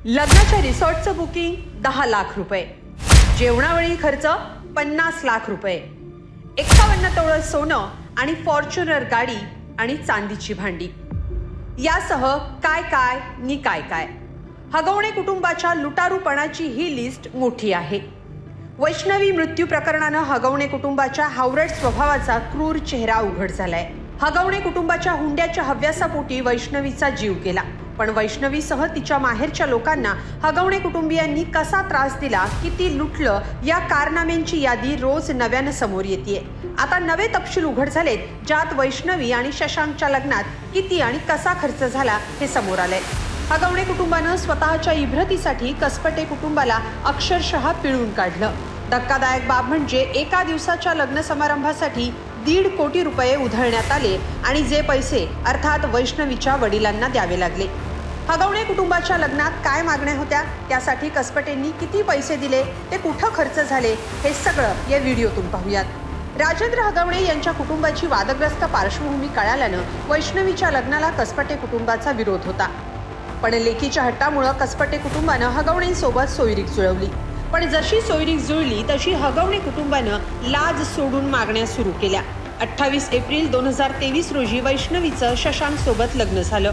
लग्नाच्या रिसॉर्टचं बुकिंग 10 लाख रुपये, जेवणावेळी खर्च 50 लाख रुपये, 51 तोळे सोनं आणि फॉर्च्युनर गाडी आणि चांदीची भांडी यासह काय काय नि काय काय. हगवणे कुटुंबाच्या लुटारूपणाची ही लिस्ट मोठी आहे. वैष्णवी मृत्यू प्रकरणानं हगवणे कुटुंबाच्या हावरट स्वभावाचा क्रूर चेहरा उघड झालाय. हगवणे कुटुंबाच्या हुंड्याच्या हव्यासापोटी वैष्णवीचा जीव गेला, पण वैष्णवीसह तिच्या माहेरच्या लोकांना हगवणे कुटुंबियांनी कसा त्रास दिला, किती लुटलं, या कारनाम्यांची यादी रोज नव्यानं समोर येते. आता नवे तपशील उघड झालेत, ज्यात वैष्णवी आणि शशांकच्या लग्नात किती आणि कसा खर्च झाला हे समोर आलंय. हगवणे कुटुंबानं स्वतःच्या इब्रतीसाठी कसपटे कुटुंबाला अक्षरशः पिळून काढलं. धक्कादायक बाब म्हणजे एका दिवसाच्या लग्न समारंभासाठी 1.5 कोटी रुपये उधळण्यात आले आणि जे पैसे अर्थात वैष्णवीच्या वडिलांना द्यावे लागले. हगवणे कुटुंबाच्या लग्नात काय मागण्या होत्या, त्यासाठी कसपटेंनी किती पैसे दिले, ते कुठं खर्च झाले, हे सगळं या व्हिडिओतून पाहूयात. राजेंद्र हगवणे यांच्या कुटुंबाची वादग्रस्त पार्श्वभूमी कळाल्यानं वैष्णवीच्या लग्नाला कसपटे कुटुंबाचा विरोध होता. पण लेकीच्या हट्टामुळे कसपटे कुटुंबानं हगवणेंसोबत सोयरीक जुळवली. पण जशी सोयरीक जुळली तशी हगवणे कुटुंबानं लाज सोडून मागण्या सुरू केल्या. 28 एप्रिल 2023 रोजी वैष्णवीचं शशांक सोबत लग्न झालं.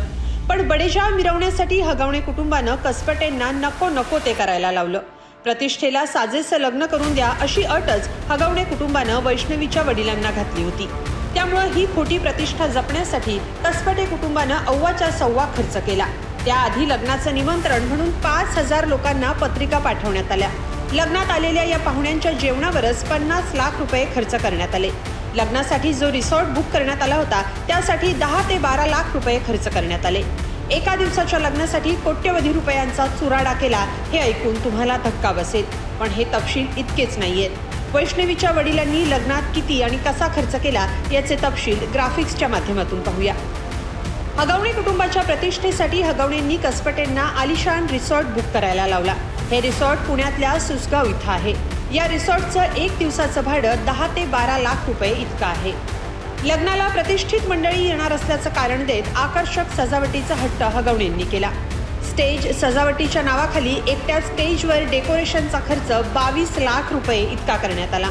पण बडेजाव मिरवण्यासाठी हगवणे कुटुंबानं कसपटेंना नको नको ते करायला लावलं. प्रतिष्ठेला साजेसं लग्न करून द्या अशी अटच हगवणे कुटुंबानं वैष्णवीच्या वडिलांना घातली होती. त्यामुळे ही खोटी प्रतिष्ठा जपण्यासाठी कसपटे कुटुंबानं अव्वाच्या सव्वा खर्च केला. त्याआधी लग्नाचं निमंत्रण म्हणून 5,000 लोकांना पत्रिका पाठवण्यात आल्या. लग्नात आलेल्या या पाहुण्यांच्या जेवणावरच 50 लाख रुपये खर्च करण्यात आले. लग्नासाठी जो रिसॉर्ट बुक करण्यात आला होता त्यासाठी 10 ते 12 लाख रुपये खर्च करण्यात आले. एका दिवसाच्या लग्नासाठी कोट्यवधी रुपयांचा चुराडा केला हे ऐकून तुम्हाला धक्का बसेल, पण हे तपशील इतकेच नाहीयेत. वैष्णवीच्या वडिलांनी लग्नात किती आणि कसा खर्च केला याचे तपशील ग्राफिक्सच्या माध्यमातून पाहूया. हगवणे कुटुंबाच्या प्रतिष्ठेसाठी हगवणेंनी कसपटेंना आलिशान रिसॉर्ट बुक करायला लावला. हे रिसॉर्ट पुण्यातल्या सुसगाव इथं आहे. या रिसॉर्टचं एक दिवसाचं भाडं 10 ते 12 लाख रुपये इतकं आहे. लग्नाला प्रतिष्ठित मंडळी येणार असल्याचं कारण देत आकर्षक सजावटीचा हट्ट हगवणेंनी केला. स्टेज सजावटीच्या नावाखाली एकट्या स्टेजवर डेकोरेशनचा खर्च 22 लाख रुपये इतका करण्यात आला.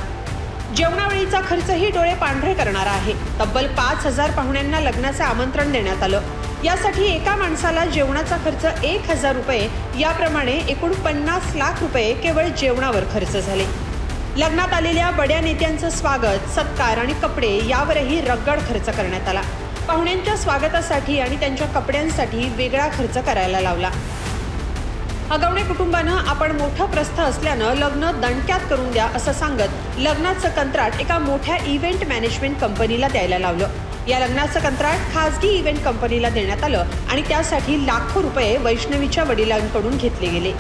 जेवणावेळीचा खर्चही डोळे पांढरे करणारा आहे. तब्बल 5,000 पाहुण्यांना लग्नाचे आमंत्रण देण्यात आलं. यासाठी एका माणसाला जेवणाचा खर्च 1,000 रुपये, याप्रमाणे एकूण 50 लाख रुपये केवळ जेवणावर खर्च झाले. लग्नात आलेल्या बड्या नेत्यांचं स्वागत, सत्कार आणि कपडे यावरही रगड खर्च करण्यात आला. पाहुण्यांच्या स्वागतासाठी आणि त्यांच्या कपड्यांसाठी वेगळा खर्च करायला लावला. हगवणे कुटुंबानं आपण मोठं प्रस्थ असल्यानं लग्न दणक्यात करून द्या असं सांगत लग्नाचं कंत्राट एका मोठ्या इव्हेंट मॅनेजमेंट कंपनीला द्यायला लावलं. या लग्नाचं कंत्राट खासगी इव्हेंट कंपनीला देण्यात आलं आणि त्यासाठी लाखो रुपये वैष्णवीच्या वडिलांकडून घेतले गेले.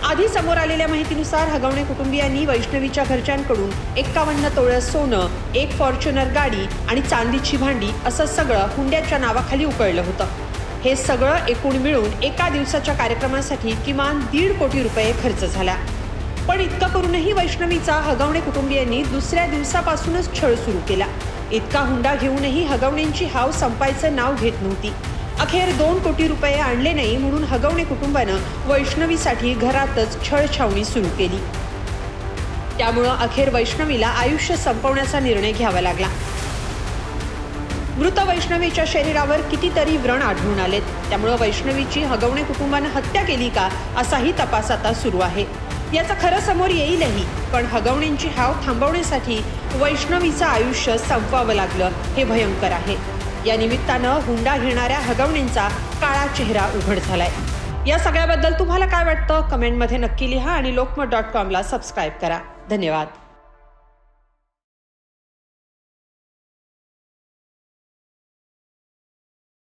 आधी समोर आलेल्या माहितीनुसार हगवणे कुटुंबियांनी वैष्णवीच्या घरच्यांकडून 51 तोळे सोनं, 1 फॉर्च्युनर गाडी आणि चांदीची भांडी असं सगळं हुंड्याच्या नावाखाली उकळलं होतं. हे सगळं एकूण मिळून एका दिवसाच्या कार्यक्रमासाठी किमान 1.5 कोटी रुपये खर्च झाला. पण इतकं करूनही वैष्णवीचा हगवणे कुटुंबियांनी दुसऱ्या दिवसापासूनच छळ सुरू केला. इतका हुंडा घेऊनही हगवणेंची हाव संपायचं नाव घेत नव्हती. अखेर 2 कोटी रुपये आणले नाही म्हणून हगवणे कुटुंबानं वैष्णवीसाठी घरातच छळछावणी सुरू केली. त्यामुळं अखेर वैष्णवीला आयुष्य संपवण्याचा निर्णय घ्यावा लागला. मृत वैष्णवीच्या शरीरावर कितीतरी व्रण आढळून आलेत. त्यामुळे वैष्णवीची हगवणे कुटुंबानं हत्या केली का असाही तपास आता सुरू आहे. याचं खरं समोर येईलही, पण हगवणेंची हाव थांबवण्यासाठी वैष्णवीचं आयुष्य संपवावं लागलं हे भयंकर आहे. या निमित्तानं हुंडा घेणाऱ्या हगवणेंचा काळा चेहरा उघड झालाय. या सगळ्याबद्दल तुम्हाला काय वाटतं कमेंटमध्ये नक्की लिहा आणि lokmat.com ला सबस्क्राईब करा. धन्यवाद.